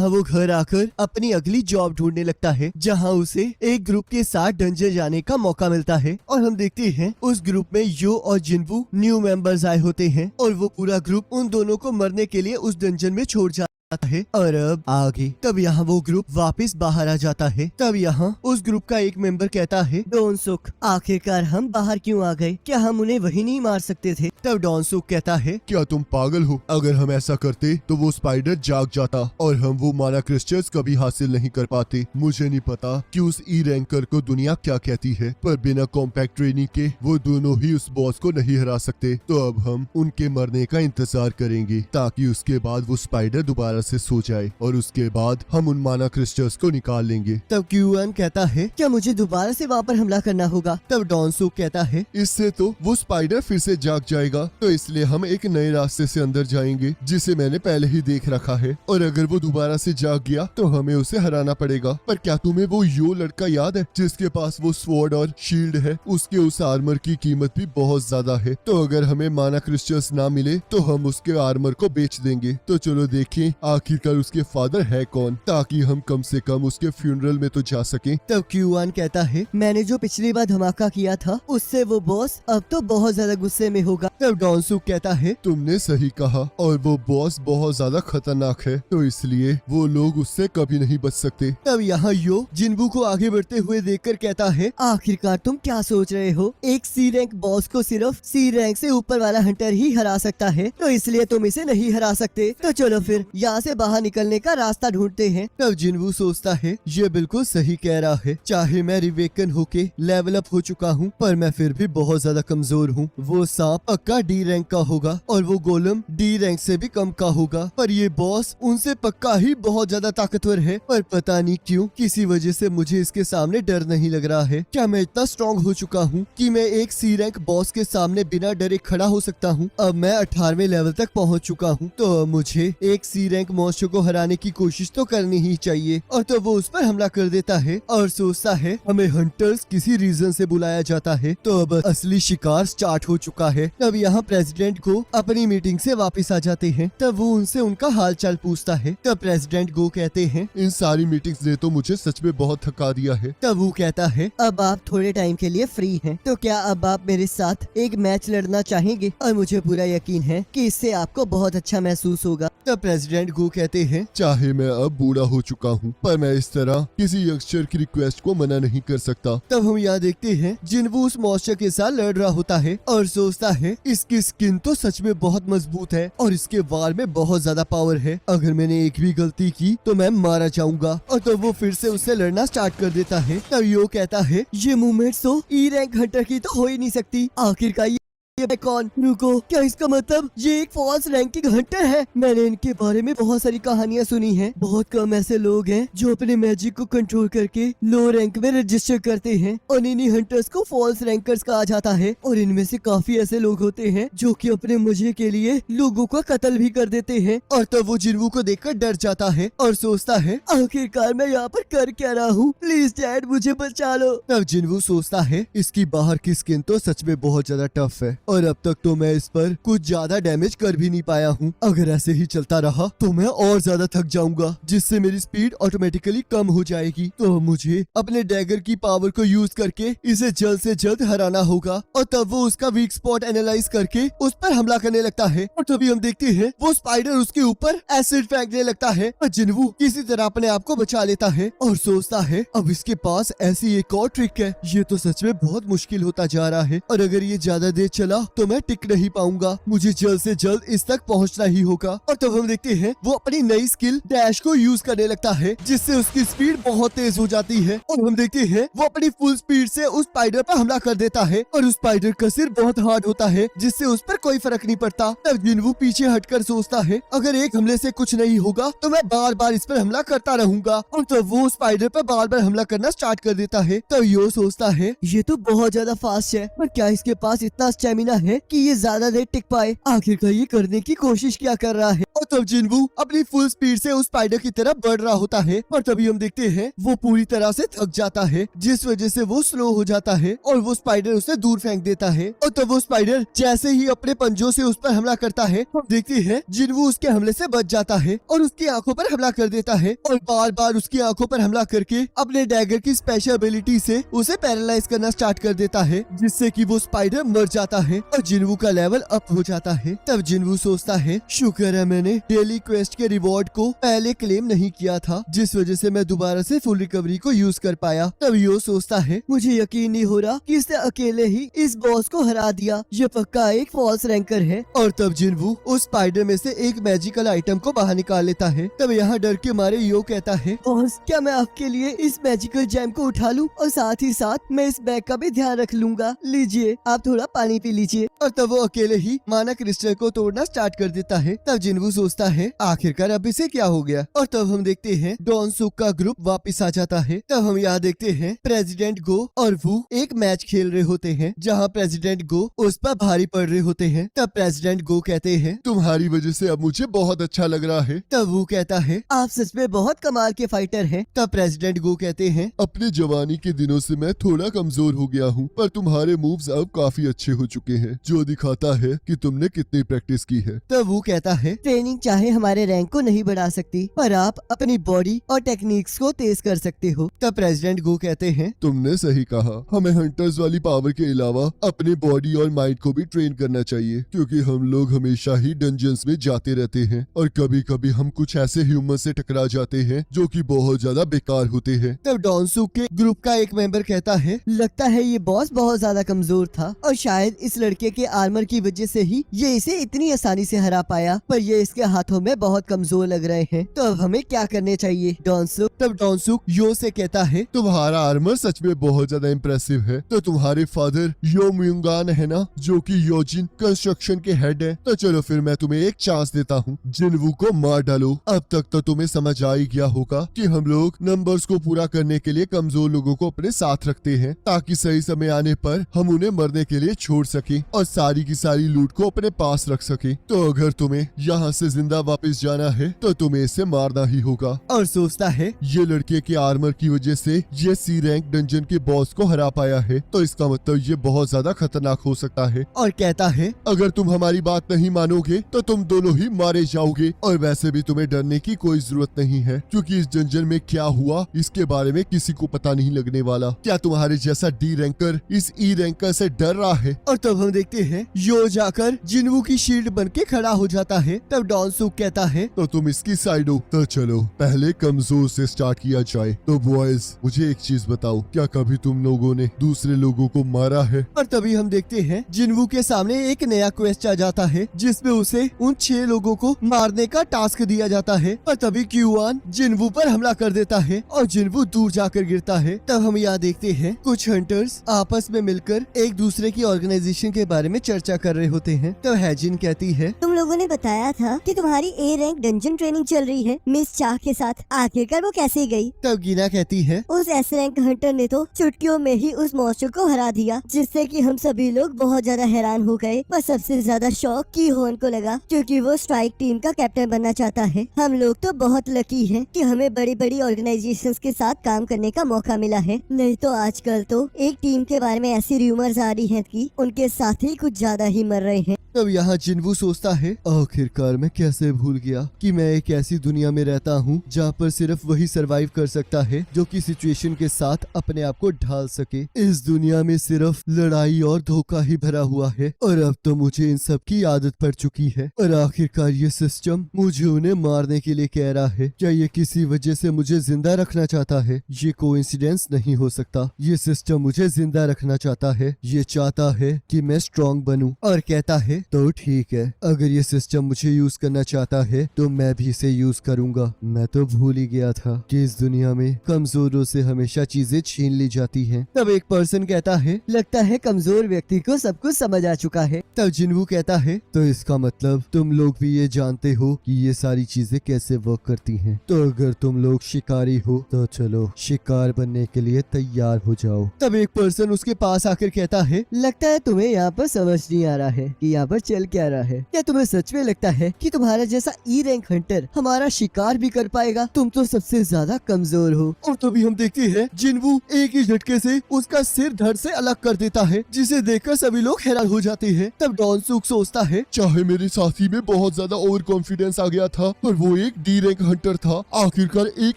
वो घर आकर अपनी अगली जॉब ढूंढने लगता है, जहां उसे एक ग्रुप के साथ डंजन जाने का मौका मिलता है। और हम देखते हैं उस ग्रुप में यो और जिनवू न्यू मेंबर्स आए होते हैं और वो पूरा ग्रुप उन दोनों को मरने के लिए उस डंजन में छोड़ जाता है। और अब आगे तब यहाँ वो ग्रुप वापस बाहर आ जाता है। तब यहाँ उस ग्रुप का एक मेंबर कहता है, डॉन सुक, आखिरकार हम बाहर क्यों आ गए? क्या हम उन्हें वही नहीं मार सकते थे? तब डॉन सुक कहता है, क्या तुम पागल हो? अगर हम ऐसा करते तो वो स्पाइडर जाग जाता और हम वो माना क्रिस्टल्स कभी हासिल नहीं कर पाते। मुझे नहीं पता कि उस ई रैंकर को दुनिया क्या कहती है, पर बिना कॉम्पैक्ट ट्रेनिंग के वो दोनों ही उस बॉस को नहीं हरा सकते। तो अब हम उनके मरने का इंतजार करेंगे ताकि उसके बाद वो स्पाइडर दोबारा से सो जाए और उसके बाद हम उन माना क्रिस्टल्स को निकाल लेंगे। तब क्यूएन कहता है, क्या मुझे दोबारा से वहाँ पर हमला करना होगा? तब डॉन सुक कहता है, इससे तो वो स्पाइडर फिर से जाग जाएगा, तो इसलिए हम एक नए रास्ते से अंदर जाएंगे जिसे मैंने पहले ही देख रखा है, और अगर वो दोबारा से जाग गया तो हमें उसे हराना पड़ेगा। पर क्या तुम्हें वो यो लड़का याद है जिसके पास वो स्वॉर्ड और शील्ड है? उसके उस आर्मर की कीमत भी बहुत ज्यादा है, तो अगर हमें माना क्रिस्टल्स ना मिले तो हम उसके आर्मर को बेच देंगे। तो चलो देखें आखिरकार उसके फादर है कौन, ताकि हम कम से कम उसके फ्यूनरल में तो जा सकें। तब क्यूआन कहता है, मैंने जो पिछली बार धमाका किया था उससे वो बॉस अब तो बहुत ज्यादा गुस्से में होगा। तब डॉन सुक कहता है, तुमने सही कहा, और वो बॉस बहुत ज्यादा खतरनाक है, तो इसलिए वो लोग उससे कभी नहीं बच सकते। तब यहाँ यो जिनबू को आगे बढ़ते हुए देखकर कहता है, आखिरकार तुम क्या सोच रहे हो? एक सी रैंक बॉस को सिर्फ सी रैंक से ऊपर वाला हंटर ही हरा सकता है, तो इसलिए तुम इसे नहीं हरा सकते। तो चलो फिर यहाँ से बाहर निकलने का रास्ता ढूंढते हैं। तब जिनवू सोचता है, ये बिल्कुल सही कह रहा है। चाहे मैं रिवेकन होके लेवल अप हो चुका हूँ, पर मैं फिर भी बहुत ज्यादा कमजोर हूँ। वो सांप पक्का डी रैंक का होगा और वो गोलम डी रैंक से भी कम का होगा, पर ये बॉस उनसे पक्का ही बहुत ज्यादा ताकतवर है। पर पता नहीं क्यों किसी वजह से मुझे इसके सामने डर नहीं लग रहा है। क्या मैं इतना स्ट्रॉन्ग हो चुका हूँ कि मैं एक सी रैंक बॉस के सामने बिना डरे खड़ा हो सकता हूँ? अब मैं 18वें लेवल तक पहुँच चुका हूँ, तो मुझे एक सी रैंक मॉन्स्टर को हराने की कोशिश तो करनी ही चाहिए। और तो वो उस पर हमला कर देता है और सोचता है, हमें हंटर्स किसी रीजन से बुलाया जाता है, तो अब असली शिकार स्टार्ट हो चुका है। तब यहाँ प्रेसिडेंट गो अपनी मीटिंग से वापस आ जाते हैं। तब वो उनसे उनका हाल चाल पूछता है। तब प्रेसिडेंट गो कहते हैं, इन सारी मीटिंग्स ने तो मुझे सच में बहुत थका दिया है। तब वो कहता है, अब आप थोड़े टाइम के लिए फ्री हैं, तो क्या अब आप मेरे साथ एक मैच लड़ना चाहेंगे? और मुझे पूरा यकीन है कि इससे आपको बहुत अच्छा महसूस होगा। तब प्रेसिडेंट गो कहते हैं, चाहे मैं अब बूढ़ा हो चुका हूँ, पर मैं इस तरह किसी यंगस्टर की रिक्वेस्ट को मना नहीं कर सकता। तब हम यहाँ देखते हैं जिनवू उस मॉन्स्टर के साथ लड़ रहा होता है और सोचता है, इसकी स्किन तो सच में बहुत मजबूत है और इसके वार में बहुत ज्यादा पावर है। अगर मैंने एक भी गलती की तो मैं मारा जाऊंगा। और तो वो फिर से उससे लड़ना स्टार्ट कर देता है। तब यो कहता है, ये मूवमेंट्स तो ई रैंक हंटर की तो हो ही नहीं सकती। आखिरकार ये कौन? रुको, क्या इसका मतलब ये एक फॉल्स रैंकिंग हंटर है? मैंने इनके बारे में बहुत सारी कहानियां सुनी हैं। बहुत कम ऐसे लोग हैं जो अपने मैजिक को कंट्रोल करके लो रैंक में रजिस्टर करते हैं, और इन्हीं हंटर्स को फॉल्स रैंकर्स कहा जाता है। और इनमें से काफी ऐसे लोग होते हैं जो कि अपने मजे के लिए लोगों का कत्ल भी कर देते हैं। और तब वो जिनवू को देखकर डर जाता है और सोचता है, आखिरकार मैं यहाँ पर कर क्या रहा हूँ? प्लीज डैड मुझे बचा लो। तब जिनवू सोचता है, इसकी बाहर की स्किन तो सच में बहुत ज्यादा टफ है और अब तक तो मैं इस पर कुछ ज्यादा डैमेज कर भी नहीं पाया हूँ। अगर ऐसे ही चलता रहा तो मैं और ज्यादा थक जाऊंगा, जिससे मेरी स्पीड ऑटोमेटिकली कम हो जाएगी। तो मुझे अपने डैगर की पावर को यूज करके इसे जल्द से जल्द हराना होगा। और तब वो उसका वीक स्पॉट एनालाइज करके उस पर हमला करने लगता है। और तभी हम देखते हैं वो स्पाइडर उसके ऊपर एसिड फेंकने लगता है और जिनवू किसी तरह अपने आप को बचा लेता है और सोचता है, अब इसके पास ऐसी एक और ट्रिक है। ये तो सच में बहुत मुश्किल होता जा रहा है और अगर ये ज्यादा देर चला तो मैं टिक नहीं पाऊंगा। मुझे जल्द से जल्द इस तक पहुंचना ही होगा। और तब हम देखते हैं वो अपनी नई स्किल डैश को यूज करने लगता है, जिससे उसकी स्पीड बहुत तेज हो जाती है। और हम देखते हैं वो अपनी फुल स्पीड से उस स्पाइडर पर हमला कर देता है और उस स्पाइडर का सिर बहुत हार्ड होता है, जिससे उस पर कोई फर्क नहीं पड़ता। तब जिनवू पीछे हटकर सोचता है, अगर एक हमले से कुछ नहीं होगा तो मैं बार बार इस पर हमला करता रहूंगा। और तब वो स्पाइडर पर बार बार हमला करना स्टार्ट कर देता है। तब यो सोचता है, ये तो बहुत ज्यादा फास्ट है, पर क्या इसके पास इतना स्टेमिना ना है कि ये ज्यादा देर टिक पाए। आखिरकार ये करने की कोशिश क्या कर रहा है। और तब जिनवू अपनी फुल स्पीड से उस स्पाइडर की तरफ बढ़ रहा होता है और तभी हम देखते हैं वो पूरी तरह से थक जाता है, जिस वजह से वो स्लो हो जाता है और वो स्पाइडर उसे दूर फेंक देता है। और तब वो स्पाइडर जैसे ही अपने पंजों से उस पर हमला करता है, हम देखते हैं जिनवू उसके हमले से बच जाता है और उसकी आंखों पर हमला कर देता है और बार बार उसकी आंखों पर हमला करके अपने डैगर की स्पेशल एबिलिटी से उसे पैरालाइज करना स्टार्ट कर देता है, जिससे कि वो स्पाइडर मर जाता है और जिनवू का लेवल अप हो जाता है। तब जिनवू सोचता है, शुक्र है मैंने डेली क्वेस्ट के रिवॉर्ड को पहले क्लेम नहीं किया था, जिस वजह से मैं दोबारा से फुल रिकवरी को यूज कर पाया। तब यो सोचता है, मुझे यकीन नहीं हो रहा कि इसने अकेले ही इस बॉस को हरा दिया, ये पक्का एक फॉल्स रैंकर है। और तब जिनवू उस स्पाइडर में से एक मैजिकल आइटम को बाहर निकाल लेता है। तब यहाँ डर के मारे यो कहता है, बॉस क्या मैं आपके लिए इस मैजिकल जैम को उठा लूं और साथ ही साथ मैं इस बैग का भी ध्यान रख लूंगा, लीजिए आप थोड़ा पानी पी लीजिए। और तब वो अकेले ही माना क्रिस्टल को तोड़ना स्टार्ट कर देता है। तब जिनवू सोचता है, आखिरकार अब इसे क्या हो गया। और तब हम देखते हैं डॉन सुक का ग्रुप वापस आ जाता है। तब हम यहाँ देखते हैं प्रेसिडेंट गो और वू एक मैच खेल रहे होते हैं, जहाँ प्रेसिडेंट गो उस पर भारी पड़ रहे होते हैं। तब प्रेसिडेंट गो कहते हैं, तुम्हारी वजह से अब मुझे बहुत अच्छा लग रहा है। तब वो कहता है, आप सच में बहुत कमाल के फाइटर हैं। तब प्रेसिडेंट गो कहते हैं, अपने जवानी के दिनों से मैं थोड़ा कमजोर हो गया हूँ, पर तुम्हारे मूव्स अब काफी अच्छे हो चुके हैं, जो दिखाता है कि तुमने कितनी प्रैक्टिस की है। तब वो कहता है, ट्रेनिंग चाहे हमारे रैंक को नहीं बढ़ा सकती, पर आप अपनी बॉडी और टेक्निक्स को तेज कर सकते हो। तब प्रेसिडेंट गो कहते हैं, तुमने सही कहा, हमें हंटर्स वाली पावर के अलावा अपने बॉडी और माइंड को भी ट्रेन करना चाहिए, क्योंकि हम लोग हमेशा ही डंजन्स में जाते रहते हैं और कभी कभी हम कुछ ऐसे ह्यूमन से टकरा जाते हैं जो कि बहुत ज्यादा बेकार होते हैं। तब डॉनसुक के ग्रुप का एक मेंबर कहता है, लगता है ये बॉस बहुत ज्यादा कमजोर था और शायद इस लड़के के आर्मर की वजह से ही ये इसे इतनी आसानी से हरा पाया, पर ये इसके हाथों में बहुत कमजोर लग रहे हैं। तो अब हमें क्या करने चाहिए डॉनसुक। तब डॉनसुक यो से कहता है, तुम्हारा आर्मर सच में बहुत ज्यादा इम्प्रेसिव है। तो तुम्हारे फादर यो म्यूंगान है ना, जो कि योजिन कंस्ट्रक्शन के हेड है। तो चलो फिर मैं तुम्हें एक चांस देता हूँ, जिनवू को मार डालो। अब तक तो तुम्हें समझ आ ही गया होगा कि हम लोग नंबर्स को पूरा करने के लिए कमजोर लोगों को अपने साथ रखते हैं, ताकि सही समय आने पर हम उन्हें मरने के लिए छोड़ सके और सारी की सारी लूट को अपने पास रख सके। तो अगर तुम्हें यहाँ से जिंदा वापस जाना है तो तुम्हें इसे मारना ही होगा। और सोचता है, ये लड़के के आर्मर की वजह से ये सी रैंक डंजन के बॉस को हरा पाया है, तो इसका मतलब ये बहुत ज्यादा खतरनाक हो सकता है। और कहता है, अगर तुम हमारी बात नहीं मानोगे तो तुम दोनों ही मारे जाओगे। और वैसे भी तुम्हें डरने की कोई जरूरत नहीं है, क्योंकि इस डंजन में क्या हुआ इसके बारे में किसी को पता नहीं लगने वाला। क्या तुम्हारे जैसा डी रैंकर इस ई रैंकर से डर रहा है? और तब हम देखते हैं यो जाकर जिनवू की शील्ड बन के खड़ा हो जाता है। तब डॉनसुक कहता है, तो तुम इसकी साइड हो। तो चलो पहले कमजोर से स्टार्ट किया जाए। तो बॉयज मुझे एक चीज बताओ, क्या कभी तुम लोगों ने दूसरे लोगों को मारा है? और तभी हम देखते हैं जिनवू के सामने एक नया क्वेस्ट आ जाता है, जिसमें उसे उन 6 लोगों को मारने का टास्क दिया जाता है। और तभी क्यूआन जिनवू पर हमला कर देता है और जिनवू दूर जाकर गिरता है। तब हम यहाँ देखते हैं कुछ हंटर्स आपस में मिलकर एक दूसरे की ऑर्गेनाइजेशन के बारे में चर्चा कर रहे होते हैं। तब हैजिन कहती है, तुम लोगों ने बताया था कि तुम्हारी ए रैंक डंजन ट्रेनिंग चल रही है मिस चाह के साथ, आखिरकार वो कैसे गई? तब गीना कहती है, उस एस रैंक हंटर ने तो चुटकियों में ही उस मॉन्स्टर को हरा दिया, जिससे कि हम सभी लोग बहुत ज्यादा हैरान हो गए। पर सबसे ज्यादा शौक की होन को लगा, क्योंकि वो स्ट्राइक टीम का कैप्टन बनना चाहता है। हम लोग तो बहुत लकी हैं कि हमें बड़ी बड़ी ऑर्गेनाइजेशंस के साथ काम करने का मौका मिला है, नहीं तो आजकल तो एक टीम के बारे में ऐसी रूमर्स आ रही हैं कि उनके साथी कुछ ज्यादा ही मर रहे हैं। तब यहाँ जिनवू सोचता है, आखिरकार मैं कैसे भूल गया कि मैं एक ऐसी दुनिया में रहता हूँ जहाँ पर सिर्फ वही सरवाइव कर सकता है जो कि सिचुएशन के साथ अपने आप को ढाल सके। इस दुनिया में सिर्फ लड़ाई और धोखा ही भरा हुआ है और अब तो मुझे इन सब की आदत पड़ चुकी है। और आखिरकार ये सिस्टम मुझे उन्हें मारने के लिए कह रहा है। क्या ये किसी वजह से मुझे जिंदा रखना चाहता है? ये कोइंसिडेंस नहीं हो सकता। ये सिस्टम मुझे जिंदा रखना चाहता है। ये चाहता है कि मैं स्ट्रांग बनूं और कहता है है तो ठीक है, अगर ये सिस्टम मुझे यूज करना चाहता है तो मैं भी इसे यूज करूंगा। मैं तो भूल ही गया था कि इस दुनिया में कमजोरों से हमेशा चीजें छीन ली जाती हैं। तब एक पर्सन कहता है, लगता है कमजोर व्यक्ति को सब कुछ समझ आ चुका है। तब जिनवू कहता है, तो इसका मतलब तुम लोग भी ये जानते हो कि ये सारी चीजें कैसे वर्क करती हैं। तो अगर तुम लोग शिकारी हो तो चलो शिकार बनने के लिए तैयार हो जाओ। तब एक पर्सन उसके पास आकर कहता है, लगता है तुम्हें यहाँ पर समझ नहीं आ रहा है कि यहाँ पर चल क्या रहा है। क्या तुम्हें सच में लगता है कि तुम्हारा जैसा ई रैंक हंटर हमारा शिकार भी कर पाएगा? तुम तो सबसे ज्यादा कमजोर हो। और तभी हम देखते हैं जिनवू एक ही झटके से उसका सिर धड़ से अलग कर देता है, जिसे देखकर सभी लोग हैरान हो जाते हैं। तब डॉन सुक सोचता है, चाहे मेरे साथी में बहुत ज्यादा ओवर कॉन्फिडेंस आ गया था, पर वो एक डी रैंक हंटर था। आखिरकार एक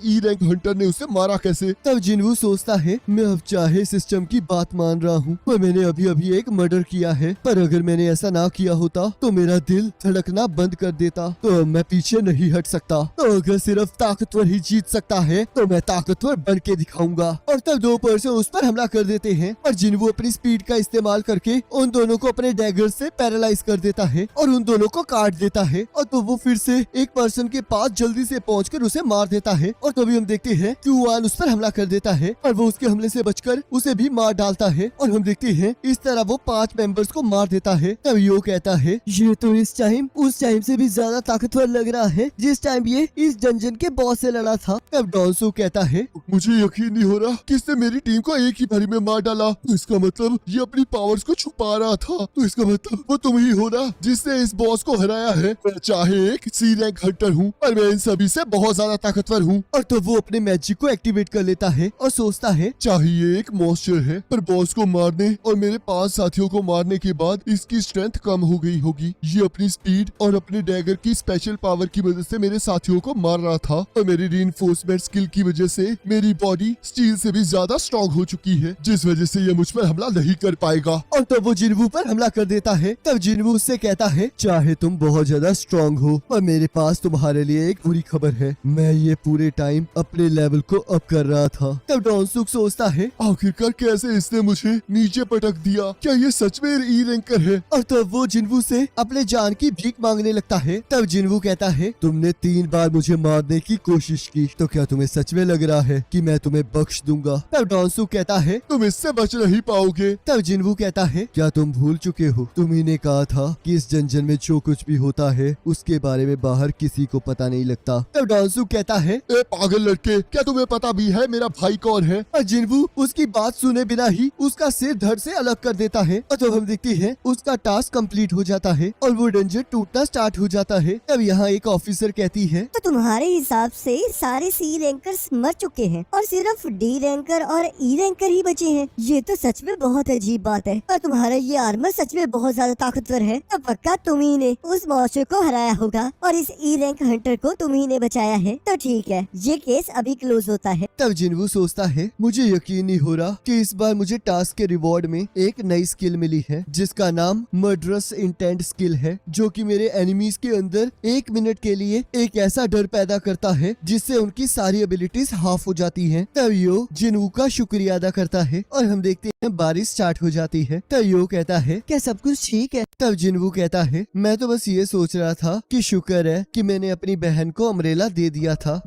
ई रैंक हंटर ने उसे मारा कैसे? तब जिनवू सोचता है, मैं अब चाहे सिस्टम की बात मान रहा हूँ, पर मैंने अभी अभी एक मर्डर किया है, पर अगर मैंने ऐसा ना किया होता तो मेरा दिल धड़कना बंद कर देता। तो अब मैं पीछे नहीं हट सकता। तो अगर सिर्फ ताकतवर ही जीत सकता है तो मैं ताकतवर बन के दिखाऊंगा। और तब दो पर्सन उस पर हमला कर देते हैं और जिनवू अपनी स्पीड का इस्तेमाल करके उन दोनों को अपने डैगर से पैरालाइज कर देता है और उन दोनों को काट देता है। और तो वो फिर से एक पर्सन के पास जल्दी से पहुंचकर उसे मार देता है। और तभी हम देखते हैं कि युआन उस पर हमला कर देता है और वो उसके हमले से बचकर उसे भी मार डालता है। और हम देखते हैं इस तरह वो 5 मेंबर्स को मार देता है। तब यो कहता है, ये तो इस टाइम उस टाइम से भी ज्यादा ताकतवर लग रहा है जिस टाइम ये इस डंजन के बॉस से लड़ा था। तब डॉन्सू कहता है, मुझे यकीन नहीं हो रहा कि इसने मेरी टीम को एक ही बारी में मार डाला। तो इसका मतलब ये अपनी पावर्स को छुपा रहा था। तो इसका मतलब वो तुम ही हो ना जिसने इस बॉस को हराया है। मैं चाहे एक सी रैंक हंटर हूँ, पर मैं इन सभी से बहुत ज्यादा ताकतवर हूँ। और तो वो अपने मैजिक को एक्टिवेट कर लेता है और सोचता है, चाहे ये एक मॉन्स्टर है, पर बॉस को मारने और मेरे 5 साथियों को मारने के बाद इसकी स्ट्रेंथ कम हो गई होगी। ये अपनी स्पीड और अपने डैगर की स्पेशल पावर की वजह से मेरे साथियों को मार रहा था, और मेरी रीइंफोर्समेंट स्किल की वजह से मेरी बॉडी स्टील से भी ज्यादा स्ट्रॉन्ग हो चुकी है, जिस वजह से ये मुझ पर हमला नहीं कर पाएगा। और तब वो जिनवू पर हमला कर देता है। तब जिनवू उससे कहता है, चाहे तुम बहुत ज्यादा स्ट्रॉन्ग हो, पर मेरे पास तुम्हारे लिए एक बुरी खबर है। मैं ये पूरे टाइम अपने लेवल को अप कर रहा था। तब डॉनसुक सोचता है, आखिरकार कैसे इसने मुझे नीचे पटक दिया? क्या ये सच में ई रैंकर है? और तब वो जिनवू से अपने जान की भीख मांगने लगता है। तब जिनवू कहता है, तुमने 3 बार मुझे मारने की कोशिश की, तो क्या तुम्हें सच में लग रहा है कि मैं तुम्हें बख्श दूंगा? तब डॉनसुक कहता है, तुम इससे बच नहीं पाओगे। तब जिनवू कहता है, क्या तुम भूल चुके हो? तुम्ही ने कहा था कि इस जंजन में जो कुछ भी होता है उसके बारे में बाहर किसी को पता नहीं लगता। तब डॉनसुक कहता है, ए पागल लड़के, क्या तुम्हें पता भी है मेरा भाई कौन है? और जिनवू उसकी बात सुने बिना ही उसका सिर धड़ से अलग कर देता है। और जब हम देखते हैं उसका टास्क कंप्लीट हो जाता है और वो डंजन टूटना स्टार्ट हो जाता है। तब यहाँ एक ऑफिसर कहती है, तो तुम्हारे हिसाब से सारे सी रैंकर्स मर चुके हैं और सिर्फ डी रैंकर और ई रैंकर ही बचे हैं। ये तो सच में बहुत अजीब बात है। और तुम्हारा ये आर्मर सच में बहुत ज्यादा ताकतवर है। तो पक्का तुम ही ने उस मॉन्स्टर को हराया होगा और इस ई रैंक हंटर को तुम ही ने बचाया है। तो ठीक है, ये केस अभी क्लोज होता है। तब जिनवू सोचता है, मुझे यकीन नहीं हो रहा कि इस बार मुझे टास्क के रिवॉर्ड में एक नई स्किल मिली है, जिसका नाम मर्डरस इंटेंट स्किल है, जो कि मेरे एनिमीज के अंदर 1 मिनट के लिए एक ऐसा डर पैदा करता है जिससे उनकी सारी एबिलिटीज हाफ हो जाती हैं। तब यो जिनवू का शुक्रिया अदा करता है और हम देखते हैं बारिश स्टार्ट हो जाती है। तब यो कहता है, क्या सब कुछ ठीक है? तब जिनवू कहता है, मैं तो बस ये सोच रहा था कि शुक्र है कि मैंने अपनी बहन को अम्ब्रेला दे दिया था।